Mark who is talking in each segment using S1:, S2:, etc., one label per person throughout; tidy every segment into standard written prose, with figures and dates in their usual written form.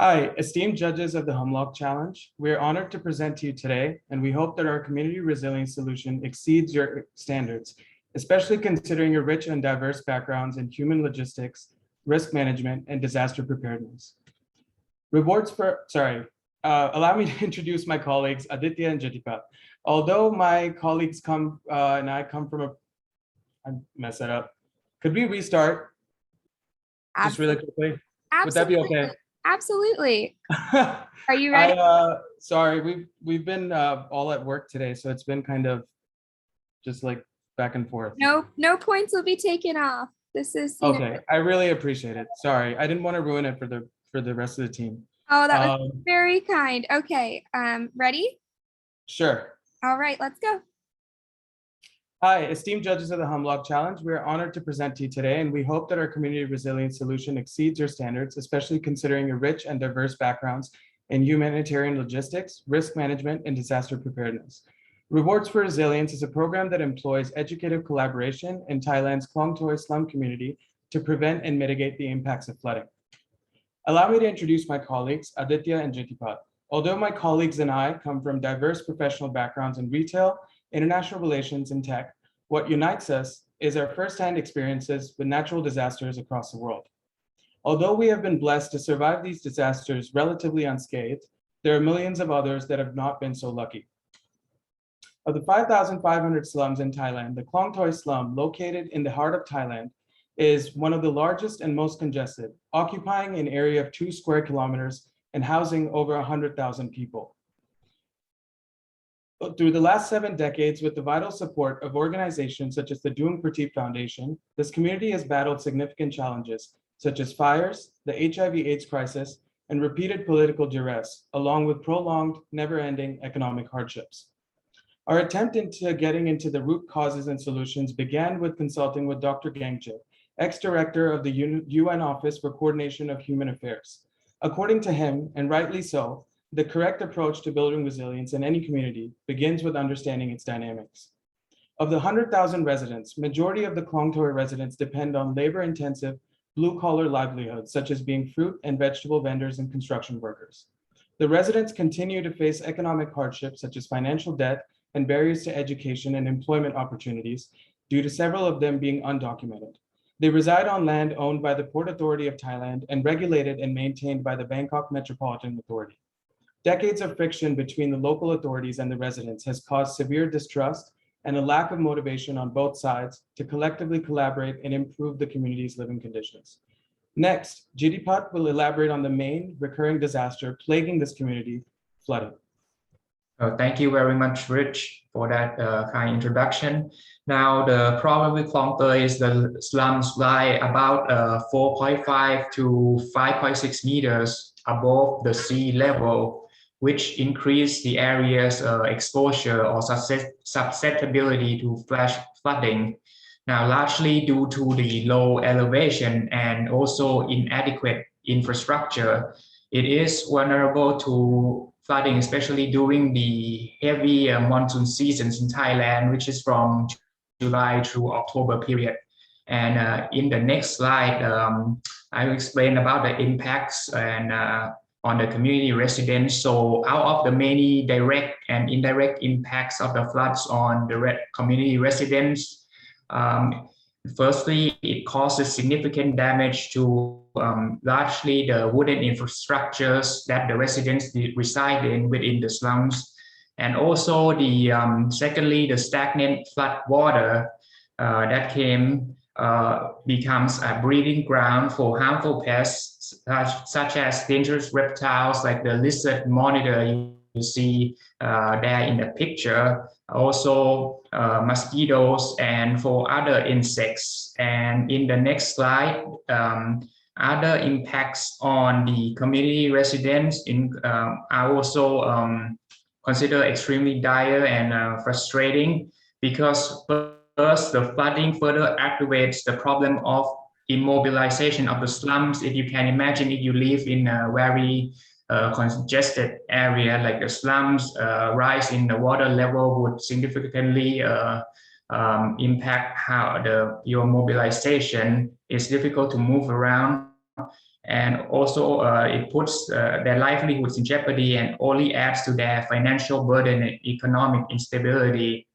S1: Hi, esteemed judges of the HUMLOG Challenge. We are honored to present to you today, and we hope that our community resilience solution exceeds your standards, especially considering your rich and diverse backgrounds in human logistics, risk management, and disaster preparedness. Allow me to introduce my colleagues, Aditya and Jyotipat. Although my colleagues and I come from I messed that up. Could we restart? Just really quickly? Would that be okay?
S2: Absolutely. Are you ready?
S1: Sorry, we've been all at work today, so it's been kind of just like back and forth.
S2: No points will be taken off. This is
S1: okay. I really appreciate it. Sorry, I didn't want to ruin it for the rest of the team.
S2: Oh, that was very kind. Okay, ready?
S1: Sure.
S2: All right, let's go.
S1: Hi, esteemed judges of the HUMLOG Challenge. We are honored to present to you today, and we hope that our community resilience solution exceeds your standards, especially considering your rich and diverse backgrounds in humanitarian logistics, risk management, and disaster preparedness. Rewards for Resilience is a program that employs educative collaboration in Thailand's Klong Toy slum community to prevent and mitigate the impacts of flooding. Allow me to introduce my colleagues, Aditya and Jyotipat. Although my colleagues and I come from diverse professional backgrounds in retail, international relations, and tech, what unites us is our firsthand experiences with natural disasters across the world. Although we have been blessed to survive these disasters relatively unscathed, there are millions of others that have not been so lucky. Of the 5,500 slums in Thailand, the Klong Toy slum, located in the heart of Thailand, is one of the largest and most congested, occupying an area of 2 square kilometers and housing over 100,000 people. Through the last 7 decades, with the vital support of organizations such as the Doong Prateep Foundation, this community has battled significant challenges, such as fires, the HIV/AIDS crisis, and repeated political duress, along with prolonged, never-ending economic hardships. Our attempt into getting into the root causes and solutions began with consulting with Dr. Gangche, ex-director of the UN Office for Coordination of Human Affairs. According to him, and rightly so, the correct approach to building resilience in any community begins with understanding its dynamics. Of the 100,000 residents, majority of the Klong Toy residents depend on labor-intensive, blue-collar livelihoods, such as being fruit and vegetable vendors and construction workers. The residents continue to face economic hardships, such as financial debt and barriers to education and employment opportunities, due to several of them being undocumented. They reside on land owned by the Port Authority of Thailand and regulated and maintained by the Bangkok Metropolitan Authority. Decades of friction between the local authorities and the residents has caused severe distrust and a lack of motivation on both sides to collectively collaborate and improve the community's living conditions. Next, Jyotipat will elaborate on the main recurring disaster plaguing this community, flooding.
S3: Thank you very much, Rich, for that kind introduction. Now, the problem with Klong Toy is the slums lie about 4.5 to 5.6 meters above the sea level, which increase the area's exposure or susceptibility to flash flooding. Now, largely due to the low elevation and also inadequate infrastructure, it is vulnerable to flooding, especially during the heavy monsoon seasons in Thailand, which is from July through October period. And in the next slide, I will explain about the impacts and on the community residents. So out of the many direct and indirect impacts of the floods on the community residents, firstly, it causes significant damage to largely the wooden infrastructures that the residents reside in within the slums. And also secondly, the stagnant flood water that becomes a breeding ground for harmful pests such as dangerous reptiles like the lizard monitor you see there in the picture, also mosquitoes and for other insects. And in the next slide, other impacts on the community residents are also considered extremely dire and frustrating, because first, the flooding further aggravates the problem of immobilization of the slums. If you can imagine, if you live in a very congested area like the slums, rise in the water level would significantly impact how your mobilization is difficult to move around. and also it puts their livelihoods in jeopardy and only adds to their financial burden and economic instability.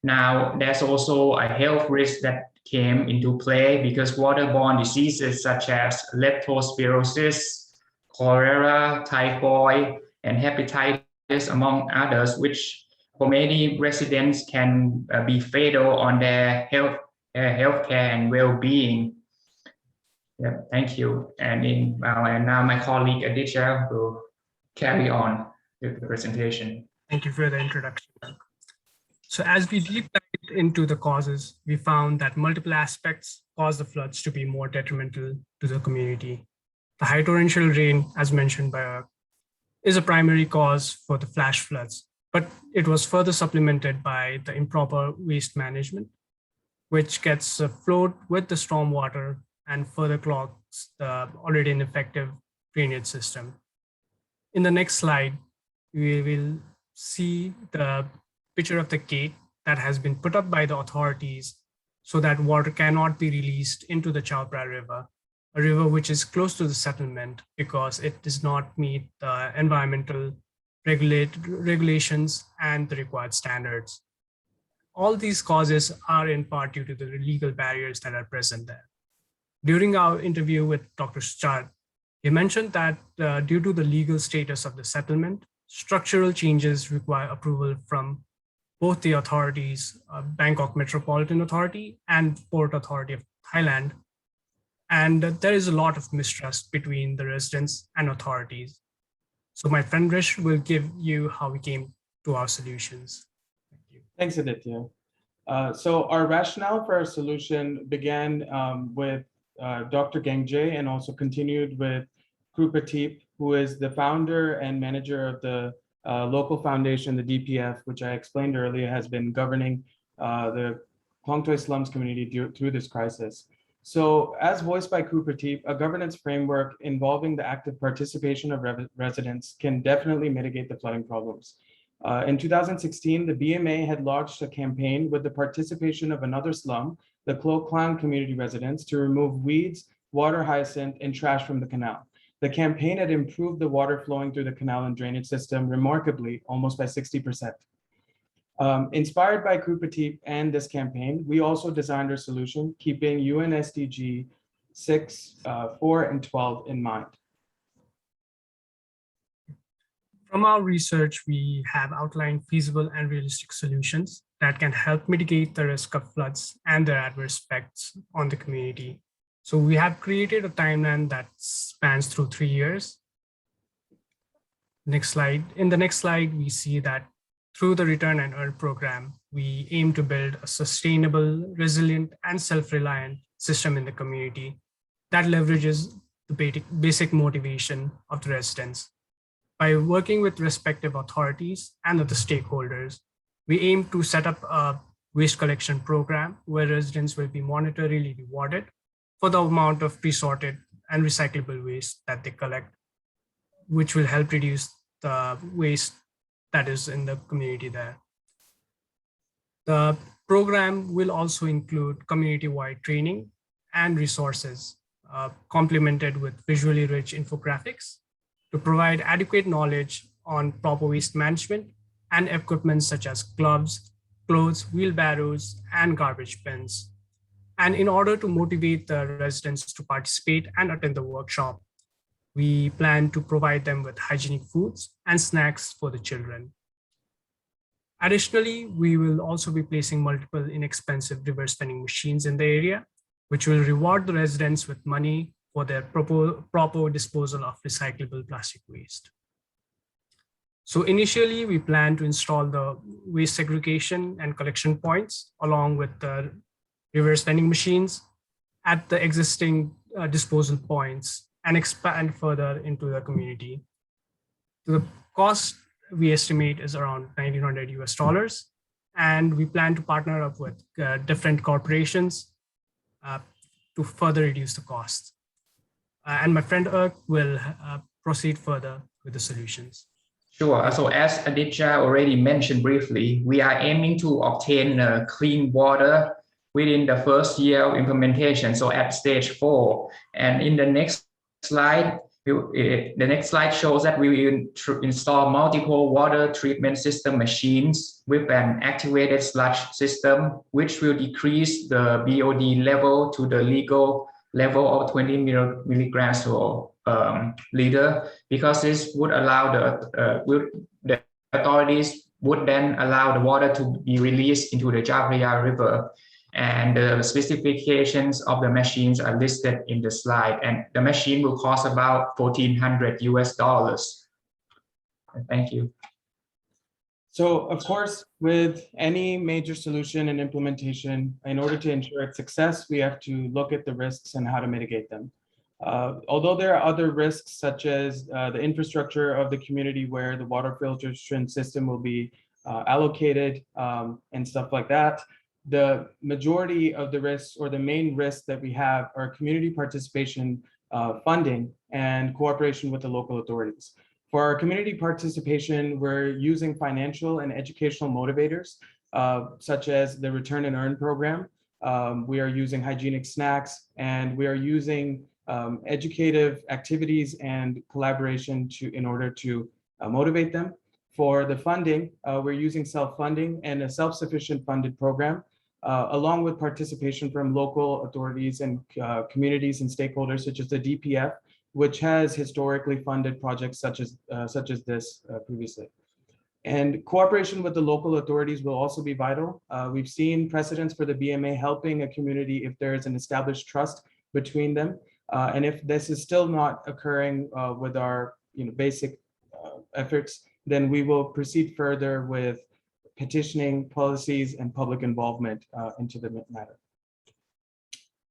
S3: Now, there's also a health risk that came into play because waterborne diseases such as leptospirosis, cholera, typhoid, and hepatitis, among others, which for many residents can be fatal on their healthcare and well-being. Yeah, thank you. And now my colleague Aditya will carry on with the presentation.
S4: Thank you for the introduction. So as we deep dived into the causes, we found that multiple aspects cause the floods to be more detrimental to the community. The high torrential rain, as mentioned by Irk, is a primary cause for the flash floods, but it was further supplemented by the improper waste management, which gets flowed with the storm water and further clogs the already ineffective drainage system. In the next slide, we will see the picture of the gate that has been put up by the authorities so that water cannot be released into the Chao Phraya River, a river which is close to the settlement because it does not meet the environmental regulations and the required standards. All these causes are in part due to the legal barriers that are present there. During our interview with Dr. Suchard, he mentioned that due to the legal status of the settlement, structural changes require approval from both the authorities, Bangkok Metropolitan Authority and Port Authority of Thailand. And there is a lot of mistrust between the residents and authorities. So my friend Rish will give you how we came to our solutions. Thank you.
S1: Thanks, Aditya. So our rationale for our solution began with Dr. Gangje and also continued with Kru Prateep, who is the founder and manager of the local foundation, the DPF, which I explained earlier, has been governing the Klong Toi slums community through this crisis. So as voiced by Kru Prateep, a governance framework involving the active participation of residents can definitely mitigate the flooding problems. In 2016, the BMA had launched a campaign with the participation of another slum, the Klo Klang community residents, to remove weeds, water hyacinth, and trash from the canal. The campaign had improved the water flowing through the canal and drainage system remarkably, almost by 60%. Inspired by Kru Prateep and this campaign, we also designed our solution, keeping UN SDG 6, 4, and 12 in mind.
S4: From our research, we have outlined feasible and realistic solutions that can help mitigate the risk of floods and their adverse effects on the community. So we have created a timeline that spans through 3 years. Next slide. In the next slide, we see that through the Return and Earn program, we aim to build a sustainable, resilient, and self-reliant system in the community that leverages the basic motivation of the residents. By working with respective authorities and other stakeholders, we aim to set up a waste collection program where residents will be monetarily rewarded for the amount of pre-sorted and recyclable waste that they collect, which will help reduce the waste that is in the community there. The program will also include community-wide training and resources, complemented with visually rich infographics to provide adequate knowledge on proper waste management and equipment such as gloves, clothes, wheelbarrows, and garbage bins. And in order to motivate the residents to participate and attend the workshop, we plan to provide them with hygienic foods and snacks for the children. Additionally, we will also be placing multiple inexpensive reverse vending machines in the area, which will reward the residents with money for their proper disposal of recyclable plastic waste. So initially, we plan to install the waste segregation and collection points along with the reverse vending machines at the existing disposal points and expand further into the community. The cost we estimate is around $1,900 US, and we plan to partner up with different corporations to further reduce the cost. And my friend Irk will proceed further with the solutions.
S3: Sure. So as Aditya already mentioned briefly, we are aiming to obtain clean water within the first year of implementation, so at stage 4. And in the next slide, the next slide shows that we will install multiple water treatment system machines with an activated sludge system, which will decrease the BOD level to the legal level of 20 milligrams per liter, because this would allow the authorities would then allow the water to be released into the Chapria River. And the specifications of the machines are listed in the slide, and the machine will cost about $1,400 US. Thank you.
S1: So of course, with any major solution and implementation, in order to ensure its success, we have to look at the risks and how to mitigate them. Although there are other risks, such as the infrastructure of the community where the water filtration system will be allocated and stuff like that, the majority of the risks, or the main risks that we have, are community participation, funding, and cooperation with the local authorities. For our community participation, we're using financial and educational motivators, such as the Return and Earn program. We are using hygienic snacks, and we are using educative activities and collaboration in order to motivate them. For the funding, we're using self-funding and a self-sufficient funded program, along with participation from local authorities and communities and stakeholders, such as the DPF, which has historically funded projects such as this previously. And cooperation with the local authorities will also be vital. We've seen precedents for the BMA helping a community if there is an established trust between them. And if this is still not occurring with our basic efforts, then we will proceed further with petitioning, policies, and public involvement into the matter.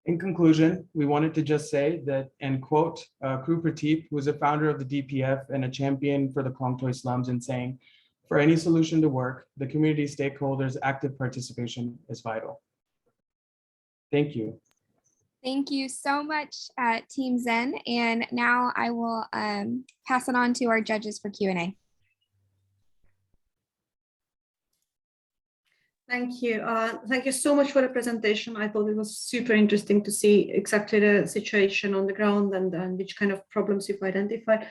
S1: In conclusion, we wanted to just say that, and quote Kru Prateep, who is a founder of the DPF and a champion for the Klong Toi slums, in saying, "For any solution to work, the community stakeholders' active participation is vital." Thank you.
S2: Thank you so much, Team Zen. And now I will pass it on to our judges for Q&A.
S5: Thank you. Thank you so much for the presentation. I thought it was super interesting to see exactly the situation on the ground and which kind of problems you've identified.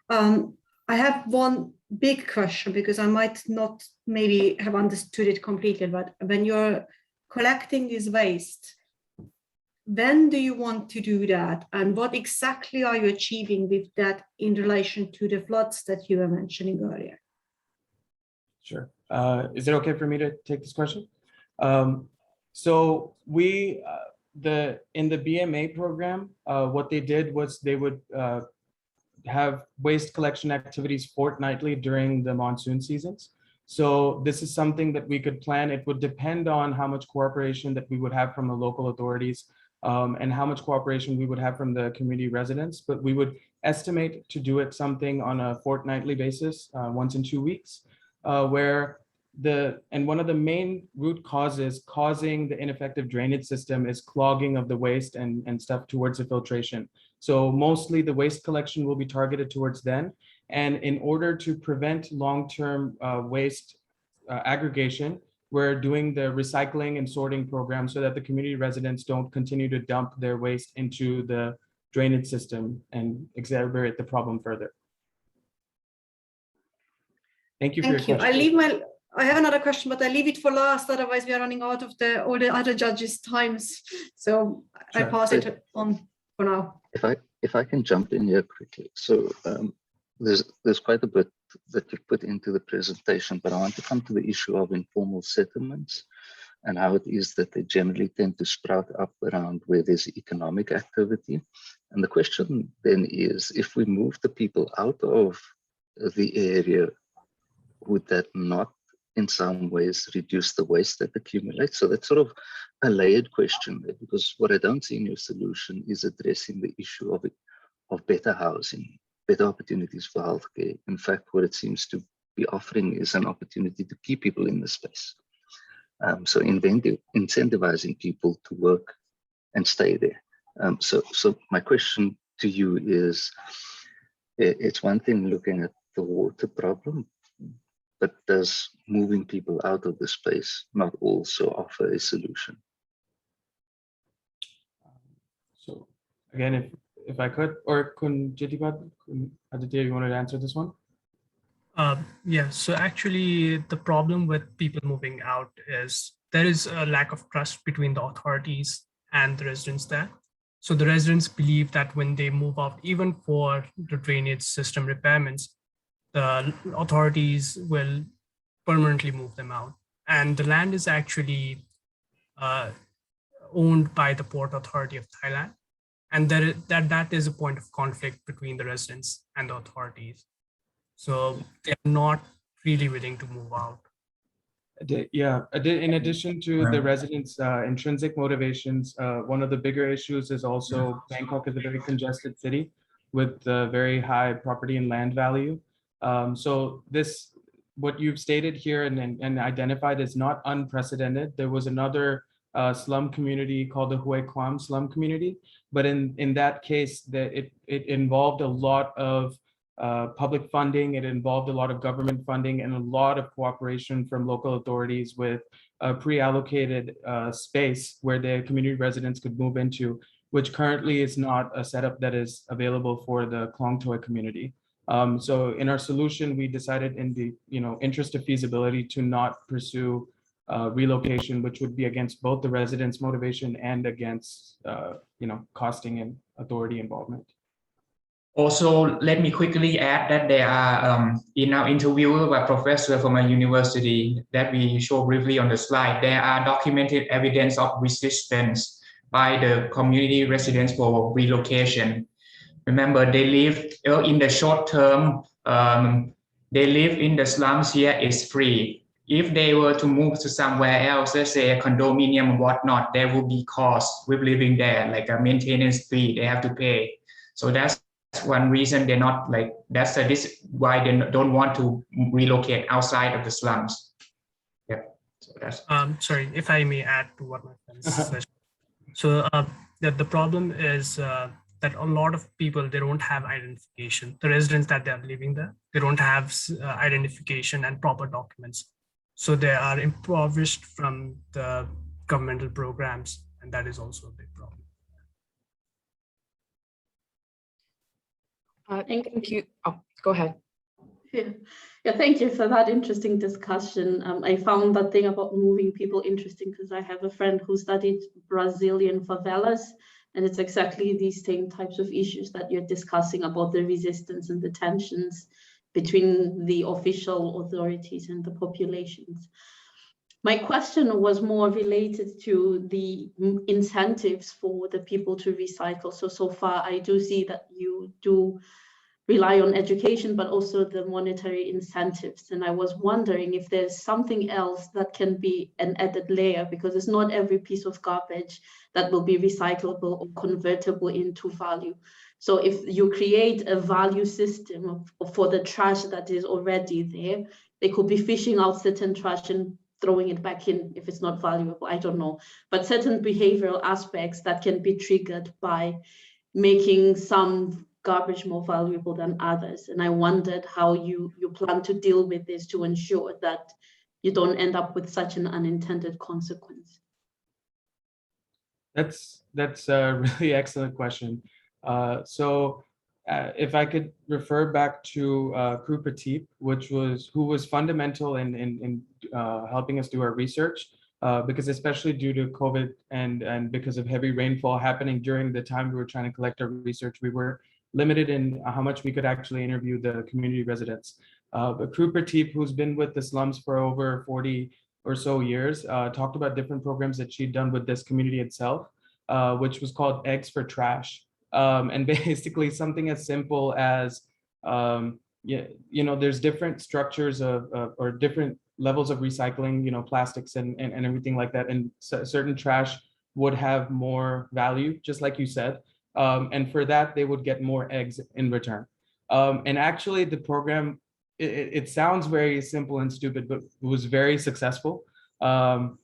S5: I have one big question, because I might not maybe have understood it completely, but when you're collecting this waste, when do you want to do that? And what exactly are you achieving with that in relation to the floods that you were mentioning earlier?
S1: Sure. Is it okay for me to take this question? So we, in the BMA program, what they did was they would have waste collection activities fortnightly during the monsoon seasons. So this is something that we could plan. It would depend on how much cooperation that we would have from the local authorities and how much cooperation we would have from the community residents, but we would estimate to do it something on a fortnightly basis, once in 2 weeks. Where one of the main root causes causing the ineffective drainage system is clogging of the waste and stuff towards the filtration. So mostly the waste collection will be targeted towards then. And in order to prevent long-term waste aggregation, we're doing the recycling and sorting program so that the community residents don't continue to dump their waste into the drainage system and exacerbate the problem further. Thank you for your question.
S5: I have another question, but I leave it for last. Otherwise, we are running out of all the other judges' times. So sure. I pass it on for now.
S6: If I can jump in here quickly. So there's quite a bit that you've put into the presentation, but I want to come to the issue of informal settlements and how it is that they generally tend to sprout up around where there's economic activity. And the question then is, if we move the people out of the area, would that not in some ways reduce the waste that accumulates? So that's sort of a layered question there, because what I don't see in your solution is addressing the issue of better housing, better opportunities for healthcare. In fact, what it seems to be offering is an opportunity to keep people in the space. So incentivizing people to work and stay there. So my question to you is, it's one thing looking at the water problem, but does moving people out of the space not also offer a solution?
S1: So again, if I could, or Aditya, you wanted to answer this one?
S4: Yeah, so actually the problem with people moving out is there is a lack of trust between the authorities and the residents there. So the residents believe that when they move out, even for the drainage system repairments, the authorities will permanently move them out. And the land is actually owned by the Port Authority of Thailand. And that is a point of conflict between the residents and the authorities. So they're not really willing to move out.
S1: Yeah, in addition to the residents' intrinsic motivations, one of the bigger issues is also Bangkok is a very congested city with very high property and land value. So what you've stated here and identified is not unprecedented. There was another slum community called the Hue Kwam slum community, but in that case, it involved a lot of public funding. It involved a lot of government funding and a lot of cooperation from local authorities with a pre-allocated space where the community residents could move into, which currently is not a setup that is available for the Klong Toy community. So in our solution, we decided in the interest of feasibility to not pursue relocation, which would be against both the residents' motivation and against costing and authority involvement.
S3: Also, let me quickly add that there are, in our interview by professor from a university that we show briefly on the slide, there are documented evidence of resistance by the community residents for relocation. Remember, they live in the short term, they live in the slums here is free. If they were to move to somewhere else, let's say a condominium or whatnot, there will be costs with living there, like a maintenance fee they have to pay. So that's one reason they're not this why they don't want to relocate outside of the slums. Yeah. So that's.
S4: Sorry, if I may add to what my friend said. So the problem is that a lot of people, they don't have identification. The residents that they are living there, they don't have identification and proper documents. So they are impoverished from the governmental programs, and that is also a big problem.
S7: Thank you. Oh, go ahead.
S8: Yeah, thank you for that interesting discussion. I found that thing about moving people interesting because I have a friend who studied Brazilian favelas, and it's exactly these same types of issues that you're discussing about the resistance and the tensions between the official authorities and the populations. My question was more related to the incentives for the people to recycle. So far, I do see that you do rely on education, but also the monetary incentives. And I was wondering if there's something else that can be an added layer, because it's not every piece of garbage that will be recyclable or convertible into value. So if you create a value system for the trash that is already there, they could be fishing out certain trash and throwing it back in if it's not valuable, I don't know. But certain behavioral aspects that can be triggered by making some garbage more valuable than others. And I wondered how you plan to deal with this to ensure that you don't end up with such an unintended consequence.
S1: That's a really excellent question. If I could refer back to Crew Prateep, who was fundamental in helping us do our research, because especially due to COVID and because of heavy rainfall happening during the time we were trying to collect our research, we were limited in how much we could actually interview the community residents. But Crew Prateep, who's been with the slums for over 40 or so years, talked about different programs that she'd done with this community itself, which was called Eggs for Trash. And basically something as simple as, there's different structures or different levels of recycling, plastics and everything like that. And certain trash would have more value, just like you said. And for that, they would get more eggs in return. And actually the program, it sounds very simple and stupid, but it was very successful. The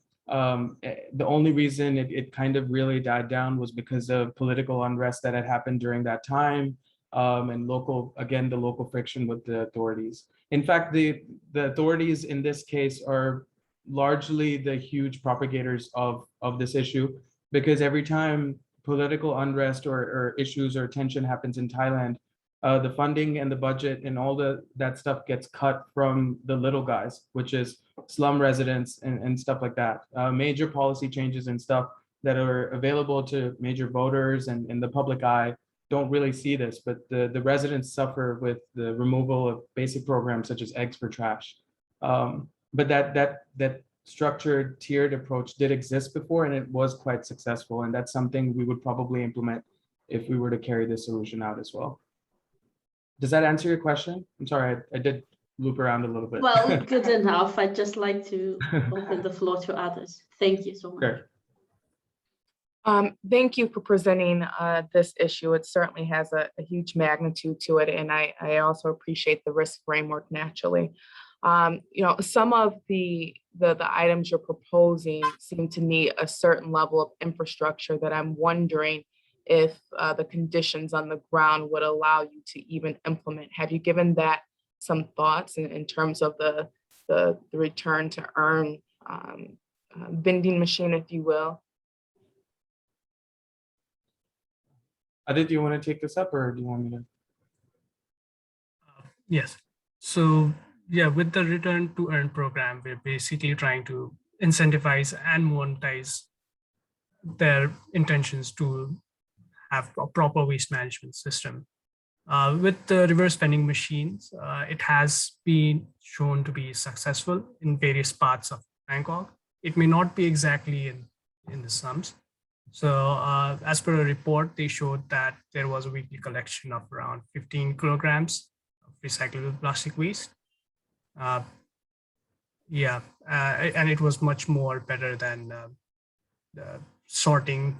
S1: only reason it kind of really died down was because of political unrest that had happened during that time, and the local friction with the authorities. In fact, the authorities in this case are largely the huge propagators of this issue, because every time political unrest or issues or tension happens in Thailand, the funding and the budget and all that stuff gets cut from the little guys, which is slum residents and stuff like that. Major policy changes and stuff that are available to major voters and in the public eye don't really see this, but the residents suffer with the removal of basic programs such as eggs for trash. But that structured tiered approach did exist before, and it was quite successful. And that's something we would probably implement if we were to carry this solution out as well. Does that answer your question? I'm sorry, I did loop around a little bit.
S8: Well, good enough. I'd just like to open the floor to others. Thank you so much.
S1: Sure.
S7: Thank you for presenting this issue. It certainly has a huge magnitude to it, and I also appreciate the risk framework naturally. Some of the items you're proposing seem to need a certain level of infrastructure that I'm wondering if the conditions on the ground would allow you to even implement. Have you given that some thoughts in terms of the return to earn vending machine, if you will?
S1: Adit, do you want to take this up or do you want me to?
S4: Yes. So yeah, with the return to earn program, we're basically trying to incentivize and monetize their intentions to have a proper waste management system. With the reverse vending machines, it has been shown to be successful in various parts of Bangkok. It may not be exactly in the slums. So as per a report, they showed that there was a weekly collection of around 15 kilograms of recyclable plastic waste. And it was much more better than sorting.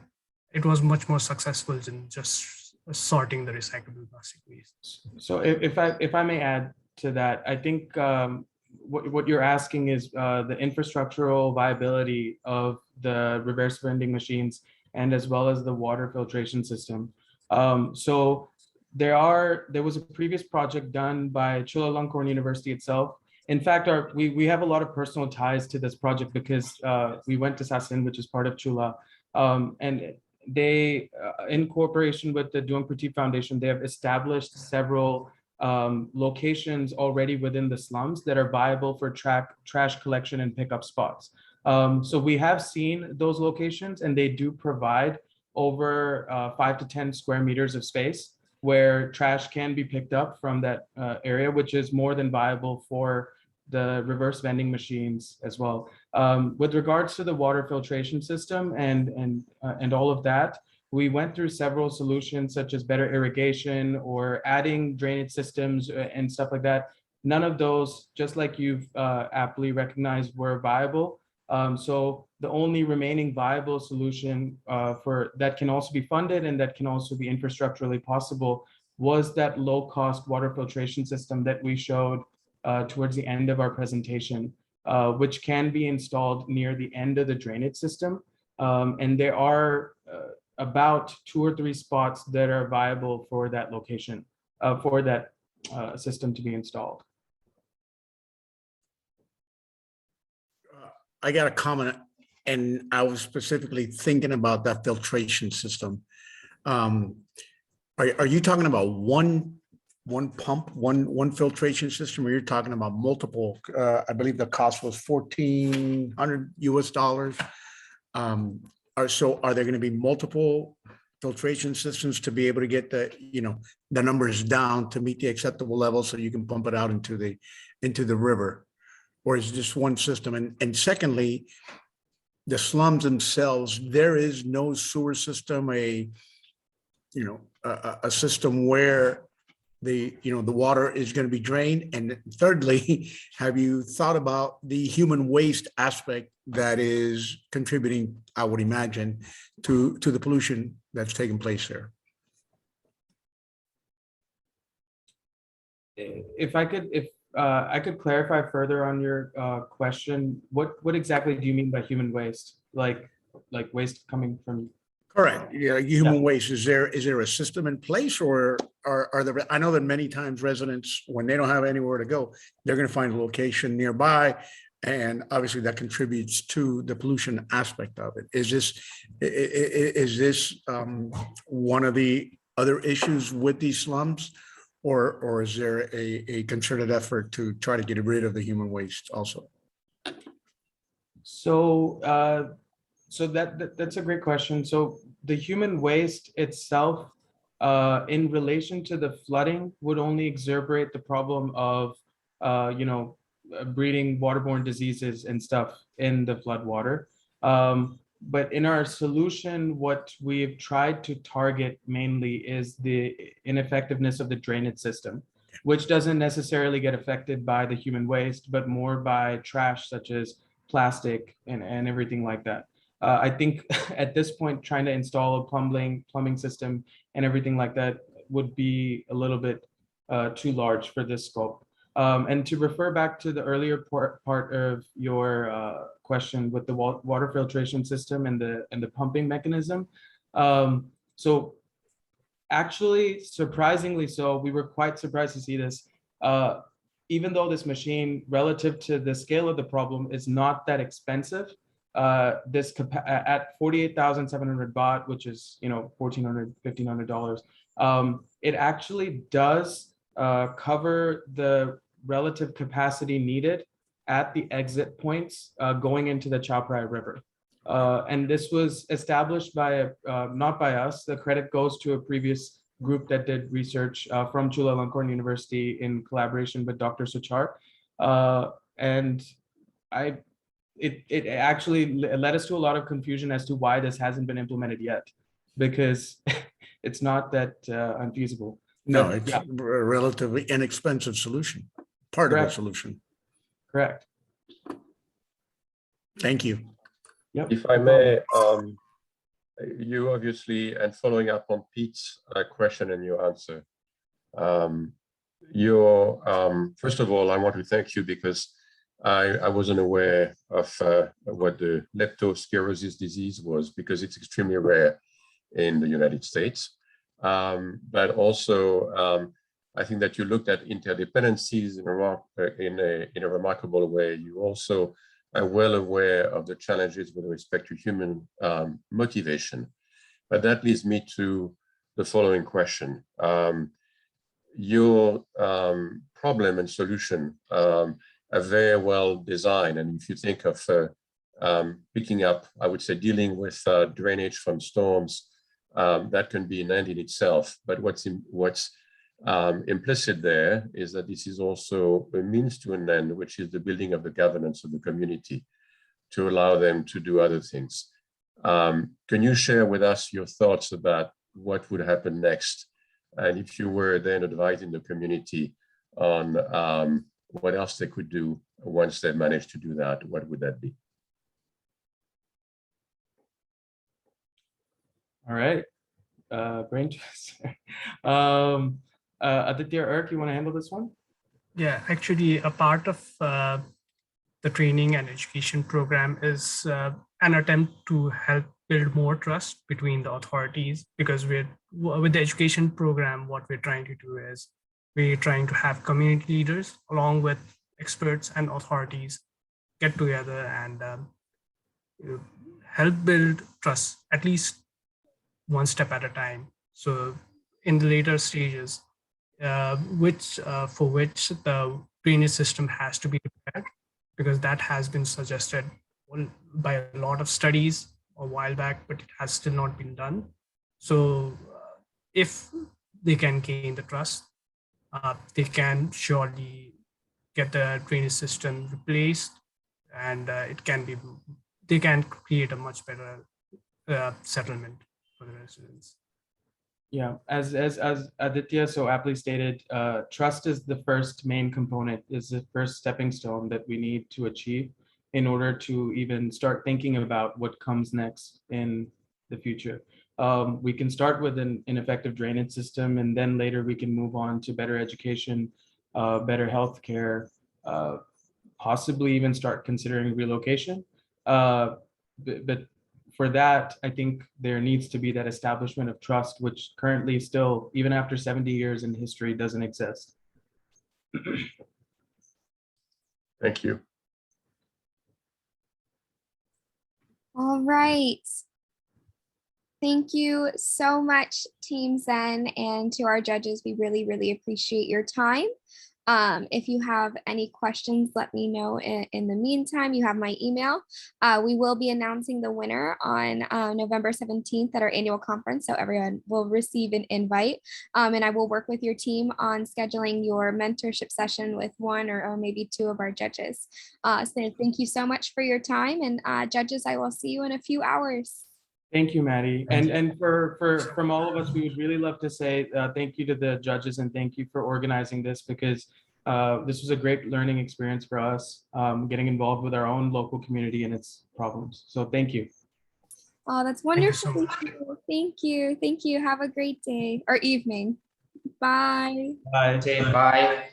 S4: It was much more successful than just sorting the recyclable plastic waste.
S1: So if I may add to that, I think what you're asking is the infrastructural viability of the reverse vending machines and as well as the water filtration system. So there was a previous project done by Chulalongkorn University itself. In fact, we have a lot of personal ties to this project because we went to Sasin, which is part of Chula, and they, in cooperation with the Duong Prateep Foundation, they have established several locations already within the slums that are viable for trash collection and pickup spots. So we have seen those locations, and they do provide over 5 to 10 square meters of space where trash can be picked up from that area, which is more than viable for the reverse vending machines as well. With regards to the water filtration system and all of that, we went through several solutions such as better irrigation or adding drainage systems and stuff like that. None of those, just like you've aptly recognized, were viable. So the only remaining viable solution for that can also be funded and that can also be infrastructurally possible was that low-cost water filtration system that we showed towards the end of our presentation, which can be installed near the end of the drainage system. And there are about 2 or 3 spots that are viable for that location, for that system to be installed.
S9: I got a comment, and I was specifically thinking about that filtration system. Are you talking about one pump, one filtration system, or you're talking about multiple? I believe the cost was $1,400 US. So are there going to be multiple filtration systems to be able to get the numbers down to meet the acceptable level so you can pump it out into the river? Or is it just one system? And secondly, the slums themselves, there is no sewer system, a system where the water is going to be drained. And thirdly, have you thought about the human waste aspect that is contributing, I would imagine, to the pollution that's taking place there?
S1: If I could clarify further on your question, what exactly do you mean by human waste? Like waste coming from?
S9: Correct. Yeah, human waste. Is there a system in place, or are there? I know that many times residents, when they don't have anywhere to go, they're going to find a location nearby. And obviously that contributes to the pollution aspect of it. Is this one of the other issues with these slums? Or is there a concerted effort to try to get rid of the human waste also?
S1: So, that's a great question. So the human waste itself, in relation to the flooding, would only exacerbate the problem of, breeding waterborne diseases and stuff in the flood water. But in our solution, what we've tried to target mainly is the ineffectiveness of the drainage system, which doesn't necessarily get affected by the human waste, but more by trash such as plastic and everything like that. I think at this point, trying to install a plumbing system and everything like that would be a little bit too large for this scope. And to refer back to the earlier part of your question with the water filtration system and the pumping mechanism. So actually, surprisingly so, we were quite surprised to see this. Even though this machine, relative to the scale of the problem, is not that expensive, at 48,700 baht, which is $1,400, $1,500, it actually does cover the relative capacity needed at the exit points going into the Chao Phraya River. And this was established by, not by us, the credit goes to a previous group that did research from Chulalongkorn University in collaboration with Dr. Suchar. And it actually led us to a lot of confusion as to why this hasn't been implemented yet, because it's not that unfeasible.
S9: No, it's a relatively inexpensive solution, part of the solution.
S1: Correct.
S9: Thank you.
S1: Yep.
S10: If I may, you obviously, and following up on Pete's question and your answer, first of all, I want to thank you because I wasn't aware of what the leptospirosis disease was, because it's extremely rare in the United States. But also, I think that you looked at interdependencies in a remarkable way. You also are well aware of the challenges with respect to human motivation. But that leads me to the following question. Your problem and solution are very well designed. And if you think of picking up, I would say, dealing with drainage from storms, that can be an end in itself. But what's implicit there is that this is also a means to an end, which is the building of the governance of the community to allow them to do other things. Can you share with us your thoughts about what would happen next? And if you were then advising the community on what else they could do once they managed to do that, what would that be?
S1: All right, brain twister. Aditya or Eric, you want to handle this one?
S4: Yeah, actually, a part of the training and education program is an attempt to help build more trust between the authorities, because with the education program, what we're trying to do is we're trying to have community leaders along with experts and authorities get together and help build trust, at least one step at a time. So in the later stages, for which the drainage system has to be repaired, because that has been suggested by a lot of studies a while back, but it has still not been done. So if they can gain the trust, they can surely get the drainage system replaced, and they can create a much better settlement for the residents.
S1: Yeah, as Aditya so aptly stated, trust is the first main component, is the first stepping stone that we need to achieve in order to even start thinking about what comes next in the future. We can start with an effective drainage system, and then later we can move on to better education, better healthcare, possibly even start considering relocation. But for that, I think there needs to be that establishment of trust, which currently still, even after 70 years in history, doesn't exist.
S10: Thank you.
S2: All right. Thank you so much, Team Zen, and to our judges. We really, really appreciate your time. If you have any questions, let me know. In the meantime, you have my email. We will be announcing the winner on November 17th at our annual conference, so everyone will receive an invite. And I will work with your team on scheduling your mentorship session with one or maybe two of our judges. So thank you so much for your time, and judges, I will see you in a few hours.
S1: Thank you, Maddie. And from all of us, we would really love to say thank you to the judges and thank you for organizing this, because this was a great learning experience for us, getting involved with our own local community and its problems. So thank you.
S2: Oh, that's
S4: Thank you
S2: wonderful.
S4: so much.
S2: Thank you. Thank you. Have a great day or evening. Bye.
S1: Bye.
S3: Bye.